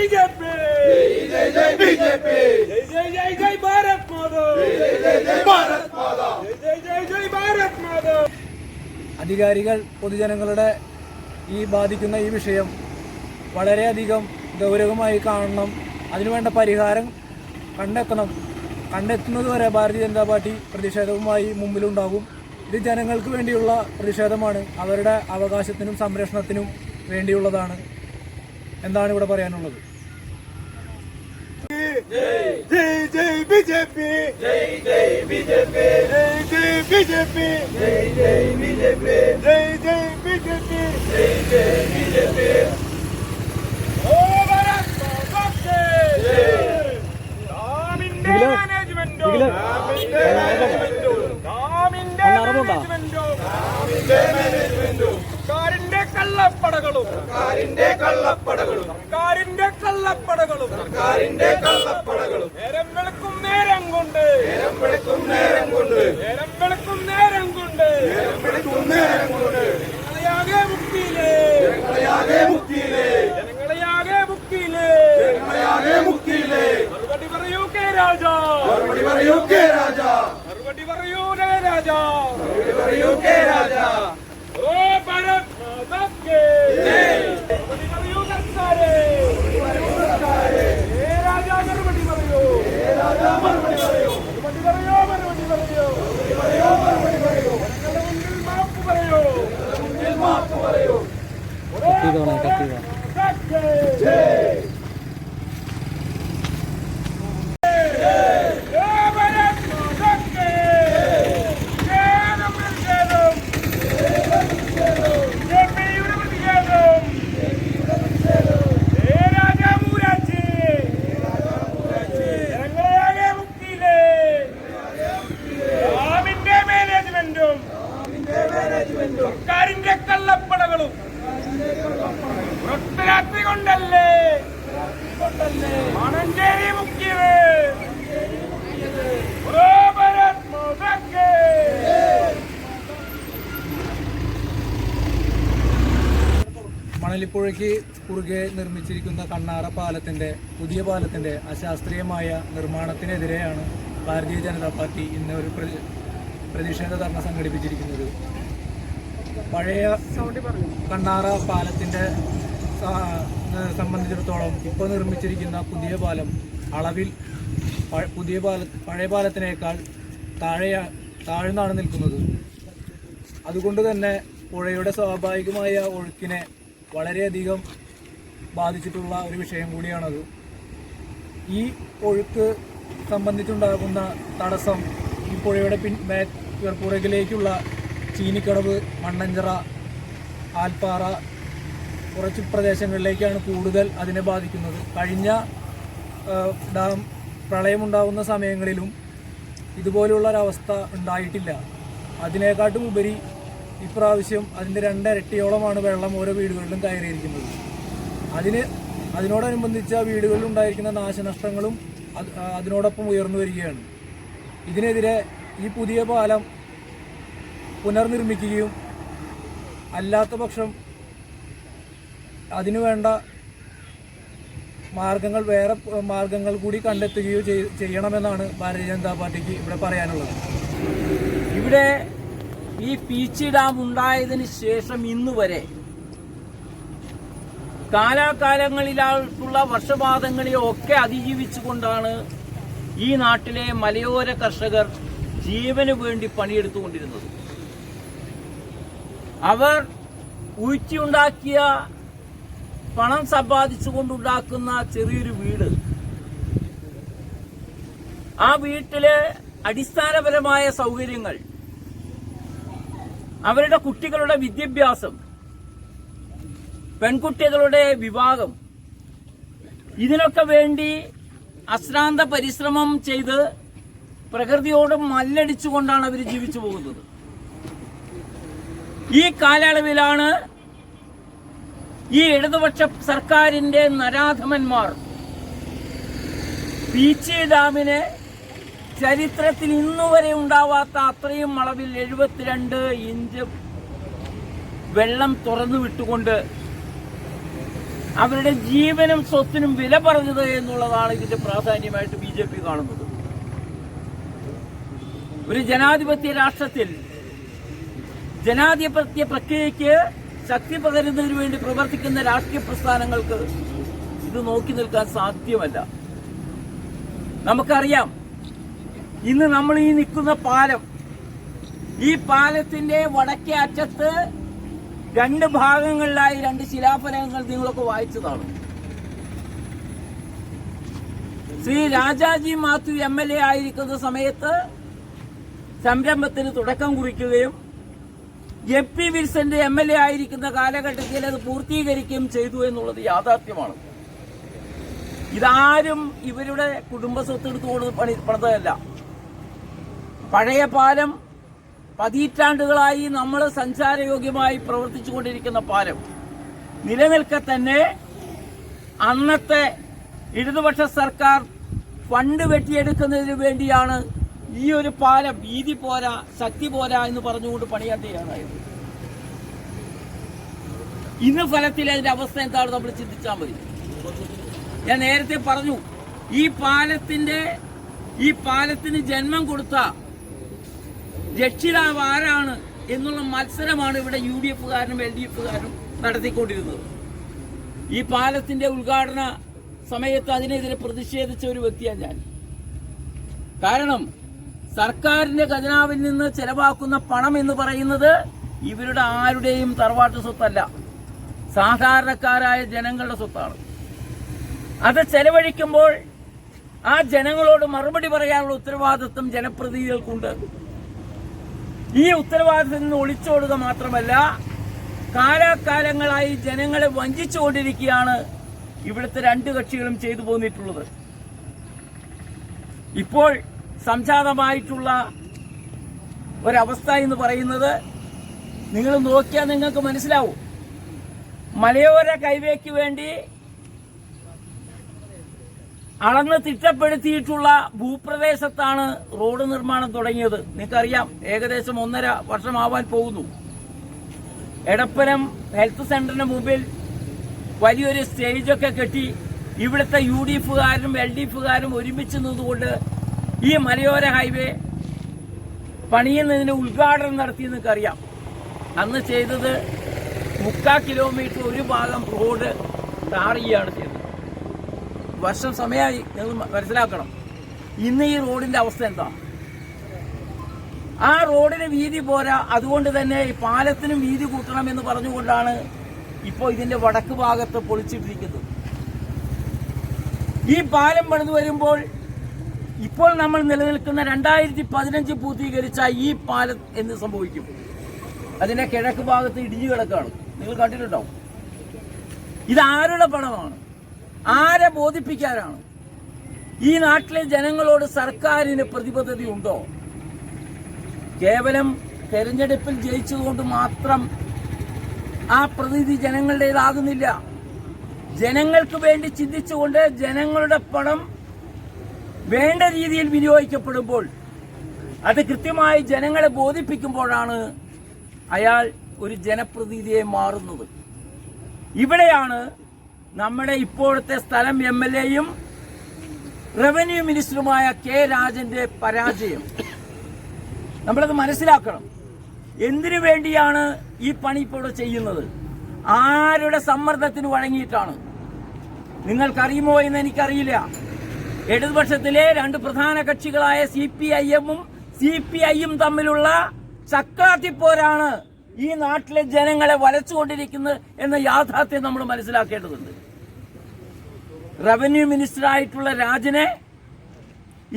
BJP, जय जय BJP, जय जय जय जय भारत माता, जय जय जय भारत माता, जय जय जय भारत माता. അധികാരികൾ പൊതുജനങ്ങളുടെ ഈ ബാധിക്കുന്ന ഈ വിഷയം വളരെയധികം ഗൗരവമായി കാണണം. അതിനുവേണ്ട പരിഹാരം കണ്ടെത്തുന്നതുവരെ ഭാരതീയ ജനതാ പാർട്ടി പ്രതിഷേധവുമായി മുമ്പിലുണ്ടാകും. ഇത് ജനങ്ങൾക്ക് വേണ്ടിയുള്ള പ്രതിഷേധമാണ്, അവരുടെ അവകാശത്തിനും സംരക്ഷണത്തിനും വേണ്ടിയുള്ളതാണ് എന്നാണ് ഇവിടെ പറയാനുള്ളത്. जय जय बीजेपी, जय जय बीजेपी, जय जय बीजेपी, जय जय बीजेपी, जय जय बीजेपी, जय जय बीजेपी. ओ भारत माता की जय. നാമിന്റെ മാനേജ്മെന്റോ, നാമിന്റെ മാനേജ്മെന്റോ, നാമിന്റെ മാനേജ്മെന്റോ, നാമിന്റെ മാനേജ്മെന്റോ. സർക്കാരിന്റെ കള്ളപ്പടകളും, സർക്കാരിന്റെ കള്ളപ്പടകളും, സർക്കാരിന്റെ കള്ളപ്പടകളും, സർക്കാരിന്റെ കള്ളപ്പടകളും. നേരം വെളുക്കും നേരം കൊണ്ട്, നേരം വെളുക്കും നേരം കൊണ്ട്, നേരം വെളുക്കും നേരം കൊണ്ട്, നേരം വെളുക്കും നേരം കൊണ്ട്. ജനങ്ങളെയാകെ മുക്കിയില്ലേ, ജനങ്ങളെയാകെ മുക്കിയില്ലേ, ജനങ്ങളെയാകെ മുക്കിയില്ലേ, ജനങ്ങളെയാകെ മുക്കിയില്ലേ. മറുപടി പറയൂ കെ രാജാ, മറുപടി പറയൂ കെ രാജാ, മറുപടി പറയൂ കെ രാജാ, മറുപടി പറയൂ കെ രാജാ. ഓ ഭാരത് മാതാ കി ജയ്. മറുപടി പറയൂ സർക്കാരേ, മറുപടി പറയൂ സർക്കാരേ. ഹേ രാജാ മറുപടി പറയൂ, ഹേ രാജാ മറുപടി പറയൂ, മറുപടി പറയൂ, മറുപടി പറയൂ, മറുപടി പറയൂ, മറുപടി പറയൂ. ജനങ്ങളുടെ മുന്നിൽ മാപ്പ് പറയൂ, ജനങ്ങളുടെ മുന്നിൽ മാപ്പ് പറയൂ. ജയ്. സർക്കാരിന്റെ കള്ളപ്പടകളും ഒറ്റരാത്രി കൊണ്ടല്ലേ മണഞ്ചേരി മുക്കിയത്. മണലിപ്പുഴയ്ക്ക് കുറുകെ നിർമ്മിച്ചിരിക്കുന്ന കണ്ണാറ പാലത്തിന്റെ പുതിയ പാലത്തിന്റെ അശാസ്ത്രീയമായ നിർമ്മാണത്തിനെതിരെയാണ് ഭാരതീയ ജനതാ പാർട്ടി ഇന്ന് ഒരു പ്രതിഷേധ ധർണ സംഘടിപ്പിച്ചിരിക്കുന്നത്. പഴയ കണ്ണാറ പാലത്തിന്റെ സംബന്ധിച്ചിടത്തോളം ഇപ്പോൾ നിർമ്മിച്ചിരിക്കുന്ന പുതിയ പാലം അളവിൽ പഴയ പാലത്തിനേക്കാൾ താഴ്ന്നാണ് നിൽക്കുന്നത്. അതുകൊണ്ട് തന്നെ പുഴയുടെ സ്വാഭാവികമായ ഒഴുക്കിനെ വളരെയധികം ബാധിച്ചിട്ടുള്ള ഒരു വിഷയം കൂടിയാണത്. ഈ ഒഴുക്ക് സംബന്ധിച്ചുണ്ടാകുന്ന തടസ്സം ഈ പുഴയുടെ പുറകിലേക്കുള്ള ചീനിക്കടവ്, മണ്ണഞ്ചിറ, ആൽപ്പാറ കുറച്ച് പ്രദേശങ്ങളിലേക്കാണ് കൂടുതൽ അതിനെ ബാധിക്കുന്നത്. കഴിഞ്ഞ ഡാം പ്രളയമുണ്ടാകുന്ന സമയങ്ങളിലും ഇതുപോലുള്ളൊരവസ്ഥ ഉണ്ടായിട്ടില്ല. അതിനേക്കാട്ടും ഉപരി ഇപ്രാവശ്യം അതിൻ്റെ 2 ഇരട്ടിയോളമാണ് വെള്ളം ഓരോ വീടുകളിലും കയറിയിരിക്കുന്നത്. അതിനോടനുബന്ധിച്ച വീടുകളിൽ ഉണ്ടായിരിക്കുന്ന നാശനഷ്ടങ്ങളും അതിനോടൊപ്പം ഉയർന്നു വരികയാണ്. ഇതിനെതിരെ ഈ പുതിയ പാലം പുനർനിർമ്മിക്കുകയും അല്ലാത്ത പക്ഷം അതിനുവേണ്ട വേറെ മാർഗങ്ങൾ കൂടി കണ്ടെത്തുകയോ ചെയ്യണമെന്നാണ് ഭാരതീയ ജനതാ പാർട്ടിക്ക് ഇവിടെ പറയാനുള്ളത്. ഇവിടെ ഈ പീച്ചി ഡാം ഉണ്ടായതിന് ശേഷം ഇന്നുവരെ കാലാകാലങ്ങളിലുള്ള വർഷപാതങ്ങളെയൊക്കെ അതിജീവിച്ചുകൊണ്ടാണ് ഈ നാട്ടിലെ മലയോര കർഷകർ ജീവന് വേണ്ടി പണിയെടുത്തുകൊണ്ടിരുന്നത്. അവർ ഊറ്റിയുണ്ടാക്കിയ പണം സമ്പാദിച്ചുകൊണ്ടുണ്ടാക്കുന്ന ചെറിയൊരു വീട്, ആ വീട്ടിലെ അടിസ്ഥാനപരമായ സൗകര്യങ്ങൾ, അവരുടെ കുട്ടികളുടെ വിദ്യാഭ്യാസം, പെൺകുട്ടികളുടെ വിവാഹം, ഇതിനൊക്കെ വേണ്ടി അശ്രാന്ത പരിശ്രമം ചെയ്ത് പ്രകൃതിയോട് മല്ലടിച്ചുകൊണ്ടാണ് അവർ ജീവിച്ചു പോകുന്നത്. ഈ കാലയളവിലാണ് ഈ ഇടതുപക്ഷ സർക്കാരിന്റെ നരാധമന്മാർ പീച്ചി ഡാമിനെ ചരിത്രത്തിൽ ഇന്നുവരെ ഉണ്ടാവാത്ത അത്രയും അളവിൽ 72 ഇഞ്ച് വെള്ളം തുറന്നു വിട്ടുകൊണ്ട് അവരുടെ ജീവനും സ്വത്തിനും വില പറഞ്ഞത് എന്നുള്ളതാണ് ഇതിന്റെ പ്രാധാന്യമായിട്ട് BJP കാണുന്നത്. ഒരു ജനാധിപത്യ രാഷ്ട്രത്തിൽ ജനാധിപത്യ പ്രക്രിയയ്ക്ക് ശക്തി പകരുന്നതിന് വേണ്ടി പ്രവർത്തിക്കുന്ന രാഷ്ട്രീയ പ്രസ്ഥാനങ്ങൾക്ക് ഇത് നോക്കി നിൽക്കാൻ സാധ്യമല്ല. നമുക്കറിയാം, ഇന്ന് നമ്മൾ ഈ നിൽക്കുന്ന പാലം, ഈ പാലത്തിന്റെ വടക്കേ അറ്റത്ത് 2 ഭാഗങ്ങളിലായി 2 ശിലാഫലകങ്ങൾ നിങ്ങളൊക്കെ വായിച്ചതാണ്. ശ്രീ രാജാജി മാത്യു MLA ആയിരിക്കുന്ന സമയത്ത് സംരംഭത്തിന് തുടക്കം കുറിക്കുകയും MP വിൽസന്റെ MLA ആയിരിക്കുന്ന കാലഘട്ടത്തിൽ അത് പൂർത്തീകരിക്കുകയും ചെയ്തു എന്നുള്ളത് യാഥാർത്ഥ്യമാണ്. ഇതാരും ഇവരുടെ കുടുംബസ്വത്തെടുത്തുകൊണ്ട് പണിതല്ല. പഴയ പാലം, പതിറ്റാണ്ടുകളായി നമ്മൾ സഞ്ചാരയോഗ്യമായി പ്രവർത്തിച്ചുകൊണ്ടിരിക്കുന്ന പാലം നിലനിൽക്കെ തന്നെ അന്നത്തെ ഇടതുപക്ഷ സർക്കാർ ഫണ്ട് വെട്ടിയെടുക്കുന്നതിന് വേണ്ടിയാണ് ഈ ഒരു പാലം വീതി പോരാ, ശക്തി പോരാ എന്ന് പറഞ്ഞുകൊണ്ട് പണിയാൻ തയ്യാറായത്. ഇന്ന് ഫലത്തിൽ അതിന്റെ അവസ്ഥ എന്താണ് നമ്മൾ ചിന്തിച്ചാൽ മതി. ഞാൻ നേരത്തെ പറഞ്ഞു, ഈ പാലത്തിന് ജന്മം കൊടുത്ത രക്ഷിതാവ് ആരാണ് എന്നുള്ള മത്സരമാണ് ഇവിടെ UDF-കാരനും LDF-കാരനും നടത്തിക്കൊണ്ടിരുന്നത്. ഈ പാലത്തിന്റെ ഉദ്ഘാടന സമയത്ത് അതിനെതിരെ പ്രതിഷേധിച്ച ഒരു വ്യക്തിയാണ് ഞാൻ. കാരണം സർക്കാരിന്റെ ഖജനാവിൽ നിന്ന് ചെലവാക്കുന്ന പണം എന്ന് പറയുന്നത് ഇവരുടെ ആരുടെയും തറവാട്ട് സ്വത്തല്ല, സാധാരണക്കാരായ ജനങ്ങളുടെ സ്വത്താണ്. അത് ചെലവഴിക്കുമ്പോൾ ആ ജനങ്ങളോട് മറുപടി പറയാനുള്ള ഉത്തരവാദിത്വം ജനപ്രതിനിധികൾക്കുണ്ട്. ഈ ഉത്തരവാദിത്തത്തിൽ നിന്ന് ഒളിച്ചോടുക മാത്രമല്ല, കാലാകാലങ്ങളായി ജനങ്ങളെ വഞ്ചിച്ചുകൊണ്ടിരിക്കുകയാണ് ഇവിടുത്തെ 2 കക്ഷികളും ചെയ്തു പോന്നിട്ടുള്ളത്. ഇപ്പോൾ സംജാതമായിട്ടുള്ള ഒരവസ്ഥ എന്ന് പറയുന്നത് നിങ്ങൾ നോക്കിയാൽ നിങ്ങൾക്ക് മനസ്സിലാവും. മലയോര ഹൈവേക്ക് വേണ്ടി അളന്ന് തിട്ടപ്പെടുത്തിയിട്ടുള്ള ഭൂപ്രദേശത്താണ് റോഡ് നിർമ്മാണം തുടങ്ങിയത്. നിങ്ങൾക്കറിയാം, ഏകദേശം 1.5 വർഷമാവാൻ പോകുന്നു. എടപ്പലം ഹെൽത്ത് സെന്ററിന് മുമ്പിൽ വലിയൊരു സ്റ്റേജൊക്കെ കെട്ടി ഇവിടുത്തെ UDF-കാരും LDF-കാരും ഒരുമിച്ച് നിന്നുകൊണ്ട് ഈ മലയോര ഹൈവേ പണിയുന്നതിന് ഉദ്ഘാടനം നടത്തി. നിങ്ങൾക്കറിയാം, അന്ന് ചെയ്തത് 3/4 കിലോമീറ്റർ ഒരു ഭാഗം റോഡ് ടാർ ചെയ്യുകയാണ് ചെയ്തത്. വർഷം സമയമായി, നിങ്ങൾ മനസ്സിലാക്കണം. ഇന്ന് ഈ റോഡിന്റെ അവസ്ഥ എന്താ? ആ റോഡിന് വീതി പോരാ, അതുകൊണ്ട് തന്നെ ഈ പാലത്തിനും വീതി കൂട്ടണം എന്ന് പറഞ്ഞുകൊണ്ടാണ് ഇപ്പോൾ ഇതിന്റെ വടക്ക് ഭാഗത്ത് പൊളിച്ചിട്ടിരിക്കുന്നത്. ഈ പാലം പണിതു വരുമ്പോൾ ഇപ്പോൾ നമ്മൾ നിലനിൽക്കുന്ന 2015 പൂർത്തീകരിച്ച ഈ പാലം എന്ത് സംഭവിക്കും? അതിന്റെ കിഴക്ക് ഭാഗത്ത് ഇടിഞ്ഞു കിടക്കാണ്. നിങ്ങൾ കണ്ടിട്ടുണ്ടാവും. ഇത് ആരുടെ പണമാണ്? ആരെ ബോധിപ്പിക്കാനാണ്? ഈ നാട്ടിലെ ജനങ്ങളോട് സർക്കാരിന് പ്രതിബദ്ധതയുണ്ടോ? കേവലം തെരഞ്ഞെടുപ്പിൽ ജയിച്ചതുകൊണ്ട് മാത്രം ആ പ്രതിനിധി ജനങ്ങളുടേതാകുന്നില്ല. ജനങ്ങൾക്ക് വേണ്ടി ചിന്തിച്ചുകൊണ്ട് ജനങ്ങളുടെ പണം വേണ്ട രീതിയിൽ വിനിയോഗിക്കപ്പെടുമ്പോൾ, അത് കൃത്യമായി ജനങ്ങളെ ബോധിപ്പിക്കുമ്പോഴാണ് അയാൾ ഒരു ജനപ്രതിനിധിയെ മാറുന്നത്. ഇവിടെയാണ് നമ്മുടെ ഇപ്പോഴത്തെ സ്ഥലം MLA-യും റവന്യൂ മിനിസ്റ്ററുമായ K. രാജന്റെ പരാജയം. നമ്മളത് മനസ്സിലാക്കണം. എന്തിനു വേണ്ടിയാണ് ഈ പണി ഇപ്പോൾ ചെയ്യുന്നത്? ആരുടെ സമ്മർദ്ദത്തിന് വഴങ്ങിയിട്ടാണ്? നിങ്ങൾക്കറിയുമോ എന്ന് എനിക്കറിയില്ല. ഇടതുപക്ഷത്തിലെ 2 പ്രധാന കക്ഷികളായ CPIM-ഉം CPI-യും തമ്മിലുള്ള ചക്രാത്തിപ്പോരാണ് ഈ നാട്ടിലെ ജനങ്ങളെ വലച്ചുകൊണ്ടിരിക്കുന്നത് എന്ന യാഥാർത്ഥ്യം നമ്മൾ മനസ്സിലാക്കേണ്ടതുണ്ട്. റവന്യൂ മിനിസ്റ്ററായിട്ടുള്ള രാജനെ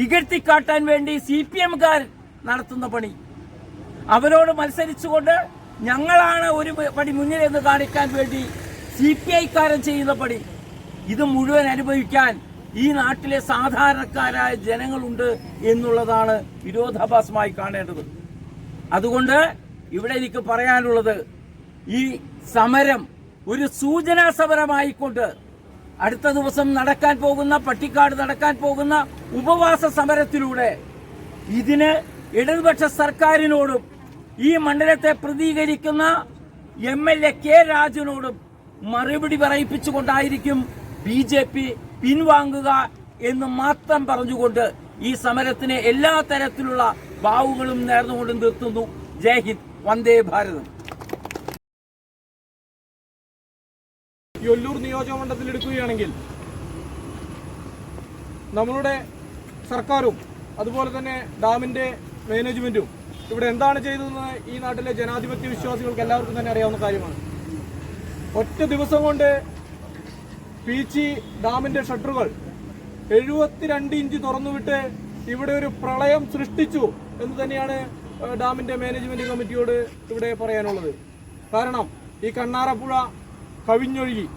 ഇകഴ്ത്തിക്കാട്ടാൻ വേണ്ടി CPM-കാർ നടത്തുന്ന പണി, അവരോട് മത്സരിച്ചുകൊണ്ട് ഞങ്ങളാണ് ഒരു പടി മുന്നിൽ എന്ന് കാണിക്കാൻ വേണ്ടി CPI-കാരൻ ചെയ്യുന്ന പണി, ഇത് മുഴുവൻ അനുഭവിക്കാൻ ഈ നാട്ടിലെ സാധാരണക്കാരായ ജനങ്ങളുണ്ട് എന്നുള്ളതാണ് വിരോധാഭാസമായി കാണേണ്ടത്. അതുകൊണ്ട് ഇവിടെ എനിക്ക് പറയാനുള്ളത്, ഈ സമരം ഒരു സൂചനാ സമരമായിക്കൊണ്ട് അടുത്ത ദിവസം നടക്കാൻ പോകുന്ന, പട്ടിക്കാട് നടക്കാൻ പോകുന്ന ഉപവാസ സമരത്തിലൂടെ ഇതിന് ഇടതുപക്ഷ സർക്കാരിനോടും ഈ മണ്ഡലത്തെ പ്രതികരിക്കുന്ന MLA K. രാജനോടും മറുപടി പറയിപ്പിച്ചുകൊണ്ടായിരിക്കും BJP പിൻവാങ്ങുക എന്ന് മാത്രം പറഞ്ഞുകൊണ്ട് ഈ സമരത്തിന് എല്ലാ തരത്തിലുള്ള ഭാവുകളും നേർന്നുകൊണ്ട് നിർത്തുന്നു. ജയ് ഹിന്ദ്, വന്ദേ ഭാരതം. ഈ ഒല്ലൂർ നിയോജകമണ്ഡലത്തിൽ എടുക്കുകയാണെങ്കിൽ നമ്മളുടെ സർക്കാരും അതുപോലെ തന്നെ ഡാമിന്റെ മാനേജ്മെന്റും ഇവിടെ എന്താണ് ചെയ്തതെന്ന് ഈ നാട്ടിലെ ജനാധിപത്യ വിശ്വാസികൾക്ക് എല്ലാവർക്കും തന്നെ അറിയാവുന്ന കാര്യമാണ്. ഒറ്റ ദിവസം കൊണ്ട് പീച്ചി ഡാമിന്റെ ഷട്ടറുകൾ 72 ഇഞ്ച് തുറന്നുവിട്ട് ഇവിടെ ഒരു പ്രളയം സൃഷ്ടിച്ചു എന്ന് തന്നെയാണ് ഡാമിന്റെ മാനേജ്മെന്റ് കമ്മിറ്റിയോട് ഇവിടെ പറയാനുള്ളത്. കാരണം ഈ കണ്ണാറപ്പുഴ കവിഞ്ഞൊഴുകി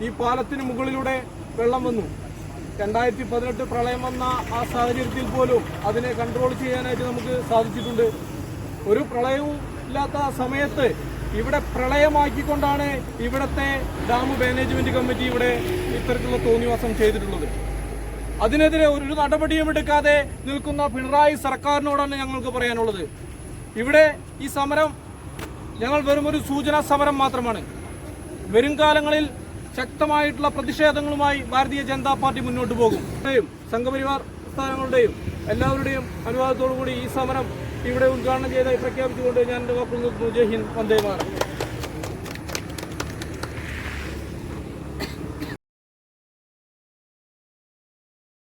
ഈ പാലത്തിന് മുകളിലൂടെ വെള്ളം വന്നു. 2018 പ്രളയം വന്ന ആ സാഹചര്യത്തിൽ പോലും അതിനെ കൺട്രോൾ ചെയ്യാനായിട്ട് നമുക്ക് സാധിച്ചിട്ടുണ്ട്. ഒരു പ്രളയവും ഇല്ലാത്ത സമയത്ത് ഇവിടെ പ്രളയമാക്കിക്കൊണ്ടാണ് ഇവിടുത്തെ ഡാം മാനേജ്മെന്റ് കമ്മിറ്റി ഇവിടെ ഇത്തരത്തിലുള്ള തോന്നിവാസം ചെയ്തിട്ടുള്ളത്. അതിനെതിരെ ഒരു നടപടിയും എടുക്കാതെ നിൽക്കുന്ന പിണറായി സർക്കാരിനോടാണ് ഞങ്ങൾക്ക് പറയാനുള്ളത്. ഇവിടെ ഈ സമരം ഞങ്ങൾ വെറും ഒരു സൂചനാ സമരം മാത്രമാണ്. വരും കാലങ്ങളിൽ ശക്തമായിട്ടുള്ള പ്രതിഷേധങ്ങളുമായി ഭാരതീയ ജനതാ പാർട്ടി മുന്നോട്ട് പോകും. സംഘപരിവാർ സ്ഥാനങ്ങളുടെയും എല്ലാവരുടെയും അനുവാദത്തോടു കൂടി ഈ സമരം ഇവിടെ ഉദ്ഘാടനം ചെയ്തായി പ്രഖ്യാപിച്ചുകൊണ്ട് ഞാൻ എന്റെ വാക്കുകൾ നിർത്തുന്നു. ജയ് ഹിന്ദ്, വന്ദേ മാതരം.